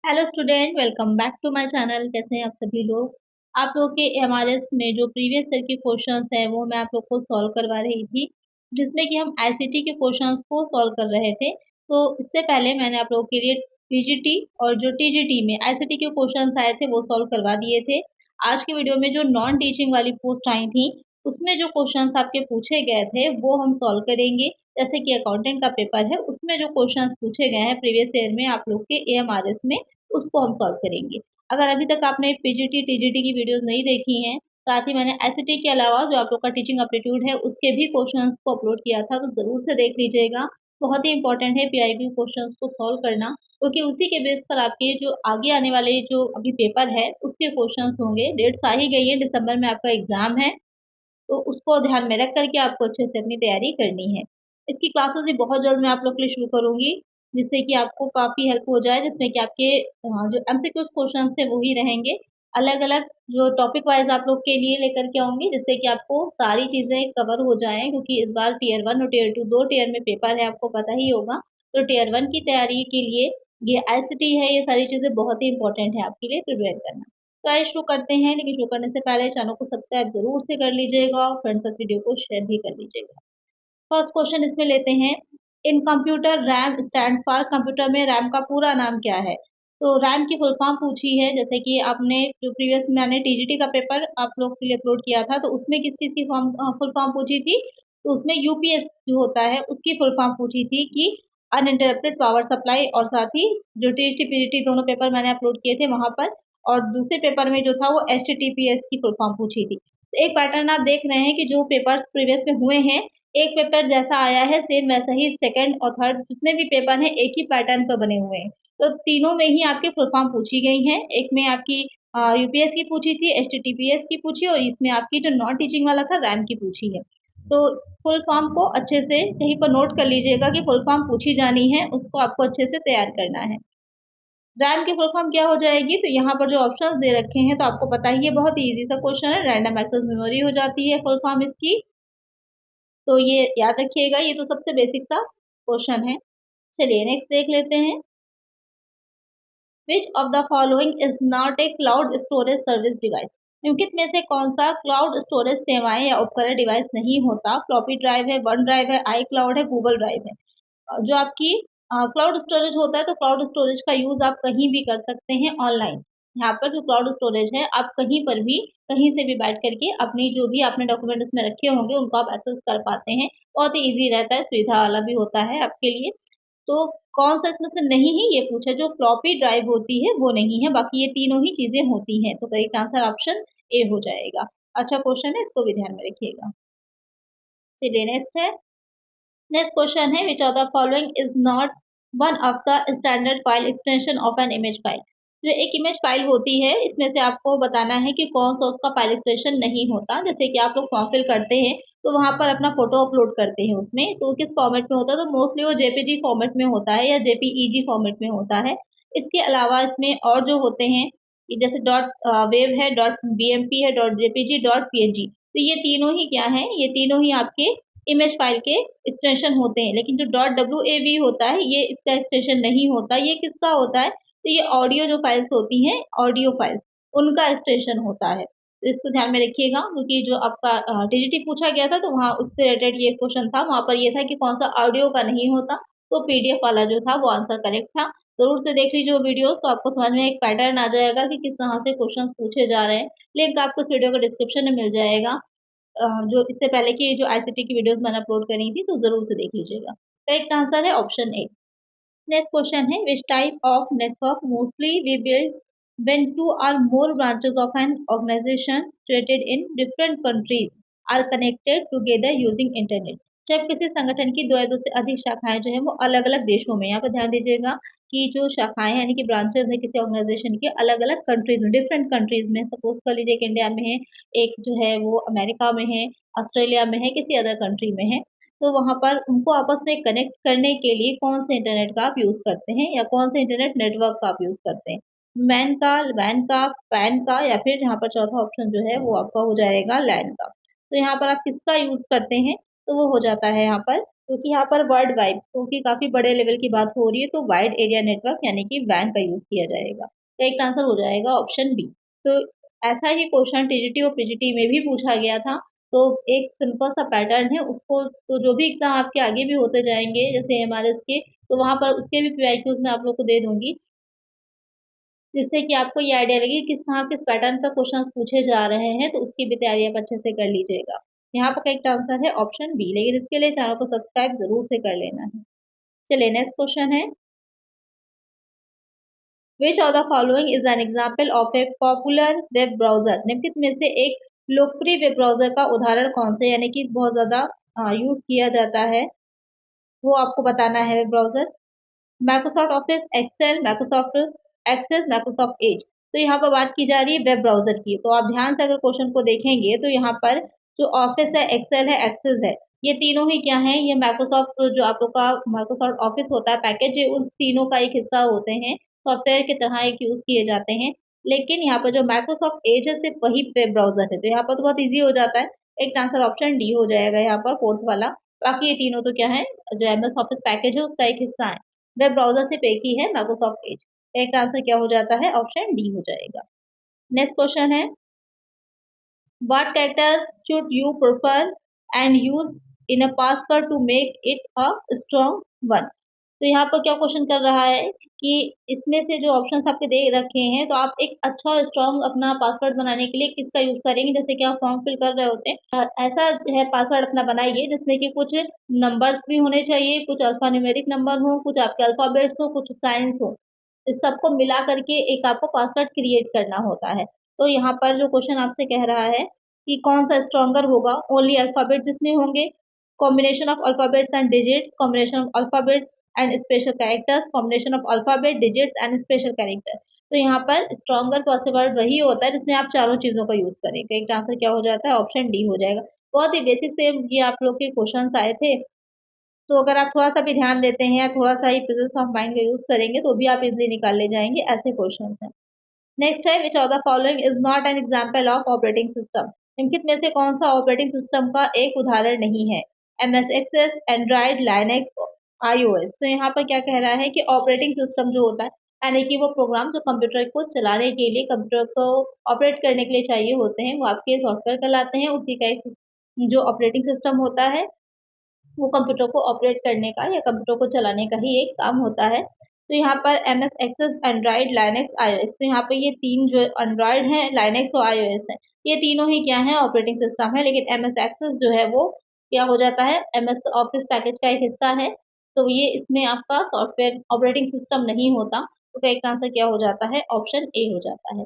Hello student, welcome back to my channel. कैसे हैं आप सभी लोग। आप लोग के एमआरएस में जो प्रीवियस ईयर के क्वेश्चंस हैं वो मैं आप लोग को सॉल्व करवा रही थी, जिसमें कि हम आईसीटी के क्वेश्चंस को सॉल्व कर रहे थे। तो इससे पहले मैंने आप लोगों के लिए पीजीटी और जो टीजीटी में आईसीटी के क्वेश्चंस आए थे वो सॉल्व करवा दिए थे। आज की वीडियो में जो नॉन टीचिंग वाली पोस्ट आई थी उसमें जो क्वेश्चंस आपके पूछे गए थे वो हम सॉल्व करेंगे। जैसे कि अकाउंटेंट का पेपर है उसमें जो क्वेश्चंस पूछे गए हैं प्रीवियस ईयर में आप लोग के एमआरएस में, उसको हम सॉल्व करेंगे। अगर अभी तक आपने पीजीटी टीजीटी की वीडियोस नहीं देखी हैं, साथ ही मैंने आईसीटी के अलावा जो आप लोग का टीचिंग एप्टीट्यूड है उसके भी क्वेश्चंस को अपलोड किया था, तो जरूर से देख लीजिएगा। बहुत ही इंपॉर्टेंट है पीआईक्यू क्वेश्चंस को सॉल्व करना, क्योंकि उसी के बेस पर आपके जो आगे आने वाले जो अभी पेपर है उसके क्वेश्चंस होंगे। डेट्स आ ही गई है, दिसंबर में आपका एग्जाम है, तो उसको ध्यान में रख करके आपको अच्छे से अपनी तैयारी करनी है। इसकी क्लासेस भी बहुत जल्द मैं आप लोग के लिए शुरू करूंगी, जिससे कि आपको काफ़ी हेल्प हो जाए, जिसमें कि आपके जो एमसीक्यू क्वेश्चन है वो ही रहेंगे। अलग अलग जो टॉपिक वाइज आप लोग के लिए लेकर के आऊंगी, जिससे कि आपको सारी चीज़ें कवर हो जाएं, क्योंकि इस बार टीयर 1 और टीयर 2 दो टीयर में पेपर है, आपको पता ही होगा। तो टीयर 1 की तैयारी के लिए ये आईसीटी है, ये सारी चीज़ें बहुत ही इंपॉर्टेंट है आपके लिए प्रिपेयर करना। तो आइए शुरू करते हैं, लेकिन शुरू करने से पहले चैनल को सब्सक्राइब जरूर से कर लीजिएगा और फ्रेंड्स तक वीडियो को शेयर भी कर लीजिएगा। फर्स्ट क्वेश्चन इसमें लेते हैं। इन computer RAM stand for, computer में रैम का पूरा नाम क्या है। तो रैम की फुल फॉर्म पूछी है, जैसे कि आपने जो प्रीवियस मैंने टीजीटी का पेपर आप लोग के लिए अपलोड किया था, तो उसमें किस चीज़ की फुल फॉर्म पूछी थी। तो उसमें यूपीएस जो होता है उसकी फुल फॉर्म पूछी थी कि अनइंटरप्टेड पावर सप्लाई, और साथ ही जो टीजीटी पीजीटी दोनों पेपर मैंने अपलोड किए थे वहां पर, और दूसरे पेपर में जो था वो एचटीटीपीएस की फुल फॉर्म पूछी थी। तो एक पैटर्न आप देख रहे हैं कि जो पेपर्स प्रीवियस में हुए हैं, एक पेपर जैसा आया है सेम वैसा ही सेकंड और थर्ड जितने भी पेपर हैं एक ही पैटर्न पर बने हुए हैं। तो तीनों में ही आपकी फुल फॉर्म पूछी गई हैं। एक में आपकी यूपीएस की पूछी थी, एचटीटीपीएस की पूछी, और इसमें आपकी जो नॉन टीचिंग वाला था रैम की पूछी है। तो फुल फॉर्म को अच्छे से कहीं पर नोट कर लीजिएगा कि फुल फॉर्म पूछी जानी है, उसको आपको अच्छे से तैयार करना है। रैम की फुल फॉर्म क्या हो जाएगी, तो यहाँ पर जो ऑप्शंस दे रखे हैं तो आपको पता ही है, बहुत ही इजी सा क्वेश्चन है। रैंडम एक्सेस मेमोरी हो जाती है फुल फॉर्म इसकी। तो ये याद रखिएगा, ये तो सबसे बेसिक सा क्वेश्चन है। चलिए नेक्स्ट देख लेते हैं। विच of the following is not a cloud storage service device. निम्नलिखित में से कौन सा क्लाउड स्टोरेज सेवाएं या उपकरण डिवाइस नहीं होता। फ्लॉपी ड्राइव है, वन ड्राइव है, आई क्लाउड है, गूगल ड्राइव है। जो आपकी क्लाउड स्टोरेज होता है, तो क्लाउड स्टोरेज का यूज आप कहीं भी कर सकते हैं ऑनलाइन। यहाँ पर जो क्लाउड स्टोरेज है आप कहीं पर भी कहीं से भी बैठ करके अपनी जो भी आपने डॉक्यूमेंट उसमें रखे होंगे उनको आप एक्सेस कर पाते हैं। बहुत ही ईजी रहता है, सुविधा वाला भी होता है आपके लिए। तो कौन सा इसमें से नहीं है ये पूछा, जो फ्लॉपी ड्राइव होती है वो नहीं है, बाकी ये तीनों ही चीजें होती हैं। तो करेक्ट आंसर ऑप्शन ए हो जाएगा। अच्छा क्वेश्चन है, इसको भी ध्यान में रखिएगा। चलिए नेक्स्ट है। नेक्स्ट क्वेश्चन है, विच of the following is not one of the standard file extension of an image file. जो एक इमेज फाइल होती है इसमें से आपको बताना है कि कौन सा उसका फाइल एक्सटेंशन नहीं होता। जैसे कि आप लोग फॉर्म फिल करते हैं तो वहां पर अपना फोटो अपलोड करते हैं, उसमें तो किस फॉर्मेट में होता है, तो मोस्टली वो जेपीजी फॉर्मेट में होता है या जेपीईजी फॉर्मेट में होता है। इसके अलावा इसमें और जो होते हैं कि जैसे डॉट वेव है, डॉट बीएमपी है, डॉट जेपीजी, डॉट पीएनजी, तो ये तीनों ही क्या है, ये तीनों ही आपके इमेज फाइल के एक्सटेंशन होते हैं। लेकिन जो डॉट डब्ल्यू ए वी होता है ये इसका एक्सटेंशन नहीं होता। ये किसका होता है, तो ये ऑडियो जो फाइल्स होती हैं, ऑडियो फाइल्स, उनका एक्सटेंशन होता है। तो इसको ध्यान में रखिएगा, क्योंकि जो आपका टीजीटी पूछा गया था तो वहाँ उससे रिलेटेड ये क्वेश्चन था। वहां पर ये था कि कौन सा ऑडियो का नहीं होता, तो पीडीएफ वाला जो था वो आंसर करेक्ट था। जरूर से देख लीजिए वो वीडियो, तो आपको समझ में एक पैटर्न आ जाएगा कि किस तरह से क्वेश्चन पूछे जा रहे हैं। लिंक आपको इस वीडियो के डिस्क्रिप्शन में मिल जाएगा। जो इससे पहले की जो आईसीटी की वीडियोस मैंने अपलोड करी थी, तो जरूर से देख लीजिएगा। करेक्ट आंसर है ऑप्शन ए। नेक्स्ट क्वेश्चन है, which type of network mostly we build when two or more branches of an organization situated in different countries are connected together using internet। जब किसी संगठन की दो या दो से अधिक शाखाएं जो है वो अलग अलग देशों में, यहाँ पर ध्यान दीजिएगा कि जो शाखाएं यानी कि ब्रांचेस है किसी ऑर्गेनाइजेशन के अलग अलग कंट्रीज में, डिफरेंट कंट्रीज में, सपोज कर लीजिए कि इंडिया में है, एक जो है वो अमेरिका में है, ऑस्ट्रेलिया में है, किसी अदर कंट्री में है। तो वहां पर उनको आपस में कनेक्ट करने के लिए कौन से इंटरनेट का आप यूज करते हैं, या कौन से इंटरनेट नेटवर्क का आप यूज करते हैं। मैन का, वैन का, पैन का, या फिर यहाँ पर चौथा ऑप्शन जो है वो आपका हो जाएगा लैन का। तो यहाँ पर आप किसका यूज करते हैं, तो वो हो जाता है यहाँ पर क्योंकि यहाँ पर वर्ल्ड वाइड क्योंकि काफ़ी बड़े लेवल की बात हो रही है, तो वाइड एरिया नेटवर्क यानी कि वैन का यूज़ किया जाएगा। तो एक आंसर हो जाएगा ऑप्शन बी। तो ऐसा ही क्वेश्चन टीजीटी और पीजीटी में भी पूछा गया था। तो एक सिंपल सा पैटर्न है, उसको तो जो भी एग्ज़ाम आपके आगे भी होते जाएँगे जैसे एमआरएस के, तो वहाँ पर उसके भी पीआईक्यूज़ मैं आप लोग को दे दूँगी, जिससे कि आपको ये आइडिया लगे किस तरह किस पैटर्न पे क्वेश्चंस पूछे जा रहे हैं, तो उसकी भी तैयारी आप अच्छे से कर लीजिएगा। यहाँ पर करेक्ट आंसर है ऑप्शन बी, लेकिन इसके लिए चैनल को सब्सक्राइब ज़रूर से कर लेना है। चलिए नेक्स्ट क्वेश्चन है, विच of the following is an example of A popular web browser? निम्नलिखित में से एक लोकप्रिय वेब ब्राउज़र का उदाहरण कौन से यानी कि बहुत ज़्यादा यूज़ किया जाता है, वो आपको बताना है web browser. Microsoft Office, Excel, Microsoft Access, Microsoft Edge. तो यहाँ पर बात की जा रही है वेब ब्राउज़र की, तो आप ध्यान से अगर क्वेश्चन को देखेंगे तो यहाँ पर जो ऑफिस है, एक्सेल है, एक्सेस है, ये तीनों ही क्या हैं, ये माइक्रोसॉफ्ट जो आप लोग का माइक्रोसॉफ्ट ऑफिस होता है पैकेज, ये उन तीनों का एक हिस्सा होते हैं, सॉफ्टवेयर की तरह एक यूज़ किए जाते हैं। लेकिन यहाँ पर जो माइक्रोसॉफ्ट एज है सिर्फ वही वेब ब्राउज़र है, तो यहाँ पर तो बहुत ईज़ी हो जाता है। एक आंसर ऑप्शन डी हो जाएगा यहाँ पर फोर्थ वाला। बाकी ये तीनों तो क्या है, जो एमएस ऑफिस पैकेज है उसका एक हिस्सा है। वेब ब्राउज़र सिर्फ एक ही है, माइक्रोसॉफ्ट एज। करेक्ट आंसर क्या हो जाता है, ऑप्शन डी हो जाएगा। नेक्स्ट क्वेश्चन है, what characters should you prefer and use in a password to make it a strong one? तो यहाँ पर क्या क्वेश्चन कर रहा है कि इसमें से जो ऑप्शंस आपके दे रखे हैं, तो आप एक अच्छा स्ट्रॉन्ग अपना पासवर्ड बनाने के लिए किसका यूज करेंगे? जैसे कि आप फॉर्म फिल कर रहे होते हैं, ऐसा है पासवर्ड अपना बनाइए जिसमें कि कुछ नंबर्स भी होने चाहिए, कुछ अल्फान्यूमेरिक नंबर हो, कुछ आपके अल्फाबेट्स हो, कुछ साइंस हो। इस सबको मिला करके एक आपको पासवर्ड क्रिएट करना होता है। तो यहाँ पर जो क्वेश्चन आपसे कह रहा है कि कौन-सा स्ट्रॉन्गर होगा, ओनली अल्फाबेट जिसमें होंगे, combination of alphabets and digits, combination of alphabets and special characters, combination of alphabet, digits and special character. तो यहाँ पर स्ट्रॉन्गर पासवर्ड वही होता है जिसमें आप चारों चीज़ों का यूज़ करें। करेक्ट आंसर क्या हो जाता है, ऑप्शन डी हो जाएगा। बहुत ही बेसिक से ये आप लोग के क्वेश्चंस आए थे, तो अगर आप थोड़ा-सा भी ध्यान देते हैं या थोड़ा-सा ही प्रेजेंस ऑफ माइंड का यूज़ करेंगे, तो भी आप इज़िली निकाल ले जाएँगे, ऐसे क्वेश्चंस हैं। नेक्स्ट है, which of the following is not an example of operating system? निम्नलिखित में से कौन-सा ऑपरेटिंग सिस्टम का एक उदाहरण नहीं है? MS Access, Android, Linux, iOS. तो यहाँ पर क्या कह रहा है कि ऑपरेटिंग सिस्टम जो होता है, यानी कि वो प्रोग्राम जो कंप्यूटर को चलाने के लिए, कंप्यूटर को ऑपरेट करने के लिए चाहिए होते हैं, वो आपके सॉफ्टवेयर कहलाते हैं। उसी का एक जो ऑपरेटिंग सिस्टम होता है, वो कंप्यूटर को ऑपरेट करने का या कंप्यूटर को चलाने का ही एक काम होता है। तो यहाँ पर MS Access, Android, Linux, iOS, तो यहाँ पे ये 3 जो एंड्रॉइड है, लाइनक्स और आईओएस है, ये तीनों ही क्या है, ऑपरेटिंग सिस्टम है। लेकिन एमएस एक्सेस जो है वो क्या हो जाता है, एमएस ऑफिस पैकेज का एक हिस्सा है, तो ये इसमें आपका सॉफ्टवेयर ऑपरेटिंग सिस्टम नहीं होता। तो करेक्ट आंसर क्या हो जाता है, ऑप्शन ए हो जाता है।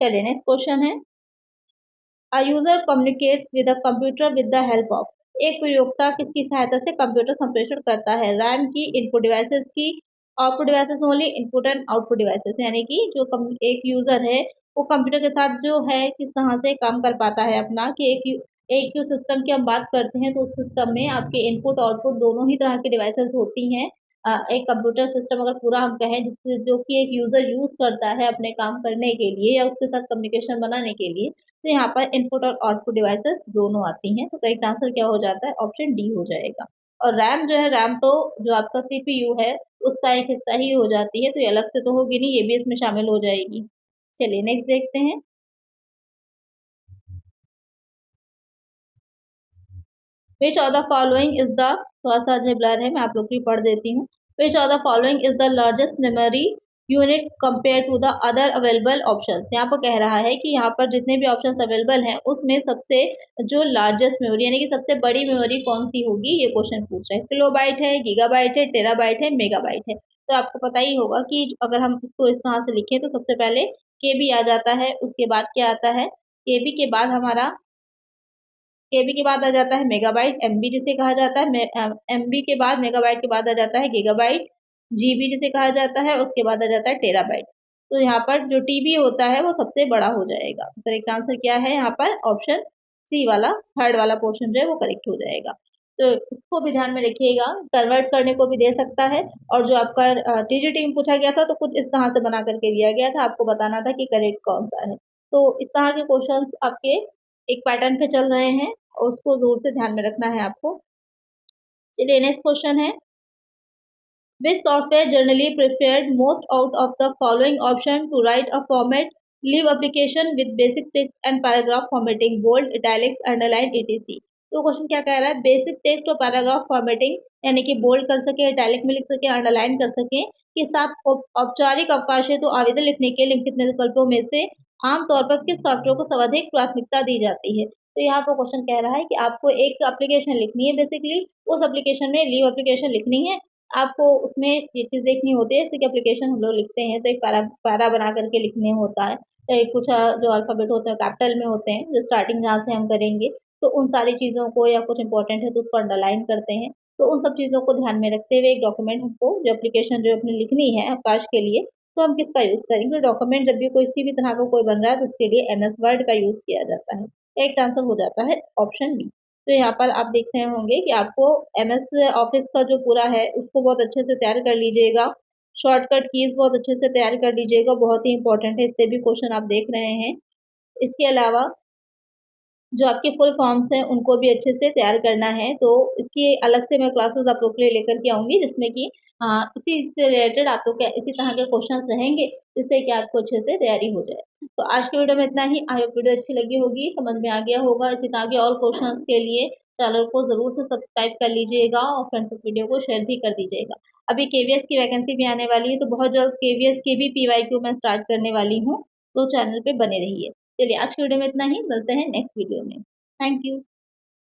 चलिए नेक्स्ट क्वेश्चन है, A user communicates with a computer with the help of। एक प्रयोक्ता किसकी सहायता से कंप्यूटर संप्रेषण करता है? रैम की, इनपुट डिवाइसेस की, output devices only, input and output devices. यानी कि जो एक यूजर है वो कंप्यूटर के साथ जो है किस तरह से काम कर पाता है अपना, कि एक जो सिस्टम की हम बात करते हैं, तो उस सिस्टम में आपके इनपुट आउटपुट दोनों ही तरह की डिवाइसेस होती हैं। एक कंप्यूटर सिस्टम अगर पूरा हम कहें जिससे जो कि एक यूजर यूज करता है अपने काम करने के लिए या उसके साथ कम्युनिकेशन बनाने के लिए, तो यहाँ पर इनपुट और आउटपुट डिवाइसेस दोनों आती हैं। तो करेक्ट आंसर क्या हो जाता है, ऑप्शन डी हो जाएगा। और रैम जो है, रैम तो जो आपका सीपीयू है उसका एक हिस्सा ही हो जाती है, तो ये अलग से तो होगी नहीं, ये भी इसमें शामिल हो जाएगी। चलिए नेक्स्ट देखते हैं, विच of the following is the, थोड़ा-सा जो ब्लर है मैं आप लोग को भी पढ़ देती हूँ। Which of the following is the largest memory unit compare to the other available options? यहाँ पर कह रहा है कि यहाँ पर जितने भी ऑप्शंस अवेलेबल हैं उसमें सबसे जो लार्जेस्ट मेमोरी यानी कि सबसे बड़ी मेमोरी कौन सी होगी, ये क्वेश्चन पूछ रहा है। किलोबाइट है, गीगाबाइट है, टेराबाइट है, मेगाबाइट है। तो आपको पता ही होगा कि अगर हम इसको इस तरह से लिखें तो सबसे पहले केबी आ जाता है, उसके बाद क्या आता है, केबी के बाद हमारा, केबी के बाद आ जाता है मेगाबाइट, एमबी जिसे कहा जाता है, एमबी के बाद मेगाबाइट के बाद आ जाता है गीगाबाइट, जीबी जिसे कहा जाता है, उसके बाद आ जाता है टेराबाइट। तो यहाँ पर जो टीबी होता है वो सबसे बड़ा हो जाएगा। तो करेक्ट आंसर क्या है यहाँ पर, ऑप्शन सी वाला, थर्ड वाला पोर्शन जो है वो करेक्ट हो जाएगा। तो इसको भी ध्यान में रखिएगा, कन्वर्ट करने को भी दे सकता है। और जो आपका टीजीटी में पूछा गया था तो कुछ इस तरह से बना करके दिया गया था, आपको बताना था कि करेक्ट कौन सा है। तो इस तरह के क्वेश्चंस आपके एक पैटर्न पे चल रहे हैं और उसको ज़रूर से ध्यान में रखना है आपको। चलिए नेक्स्ट क्वेश्चन है, which software generally preferred most out of the following option to write a format leave application with basic text and paragraph formatting bold italics underline etc। तो क्वेश्चन क्या कह रहा है, बेसिक टेक्स्ट और paragraph formatting यानी कि bold कर सके, इटैलिक में लिख सके, अंडरलाइन कर सके के साथ औपचारिक अवकाश है तो आवेदन लिखने के लिखित विकल्पों में से आमतौर पर किस सॉफ्टवेयर को सर्वाधिक प्राथमिकता दी जाती है। तो यहाँ पर क्वेश्चन कह रहा है कि आपको एक एप्लीकेशन लिखनी है, बेसिकली उस एप्लीकेशन में लीव एप्लीकेशन लिखनी है। आपको उसमें ये चीज़ देखनी होती है, जैसे कि एप्लीकेशन हम लोग लिखते हैं तो एक पैरा बना करके लिखने होता है। कुछ जो अल्फ़ाबेट होते हैं कैपिटल में होते हैं, जो स्टार्टिंग जहाँ से हम करेंगे, तो उन सारी चीज़ों को या कुछ इम्पोर्टेंट है तो उसको अंडरलाइन करते हैं। तो उन सब चीज़ों को ध्यान में रखते हुए एक डॉक्यूमेंट हमको जो एप्लीकेशन जो अपनी लिखनी है अवकाश के लिए, तो हम किसका यूज़ करेंगे? डॉक्यूमेंट जब भी कोई किसी भी तरह का कोई बन रहा है तो उसके लिए एमएस वर्ड का यूज़ किया जाता है। एक आंसर हो जाता है ऑप्शन बी। तो यहाँ पर आप देख रहे होंगे कि आपको एमएस ऑफिस का जो पूरा है उसको बहुत अच्छे से तैयार कर लीजिएगा। शॉर्टकट कीज़ बहुत अच्छे से तैयार कर लीजिएगा, बहुत ही इंपॉर्टेंट है, इससे भी क्वेश्चन आप देख रहे हैं। इसके अलावा जो आपके फुल फॉर्म्स हैं उनको भी अच्छे से तैयार करना है, तो इसकी अलग से मैं क्लासेस आप लोग के लिए लेकर के आऊँगी जिसमें कि इसी से रिलेटेड आप लोग के इसी तरह के क्वेश्चंस रहेंगे जिससे कि आपको अच्छे से तैयारी हो जाए। तो आज की वीडियो में इतना ही, आई होप वीडियो अच्छी लगी होगी, समझ में आ गया होगा। इसी तरह के और क्वेश्चंस के लिए चैनल को ज़रूर से सब्सक्राइब कर लीजिएगा और फ्रेंड्स को वीडियो को शेयर भी कर दीजिएगा। अभी केवीएस की वैकेंसी भी आने वाली है तो बहुत जल्द केवीएस की भी पीवाईक्यू मैं स्टार्ट करने वाली हूँ, तो चैनल पे बने रहिए। चलिए आज की वीडियो में इतना ही, मिलते हैं नेक्स्ट वीडियो में। Thank you.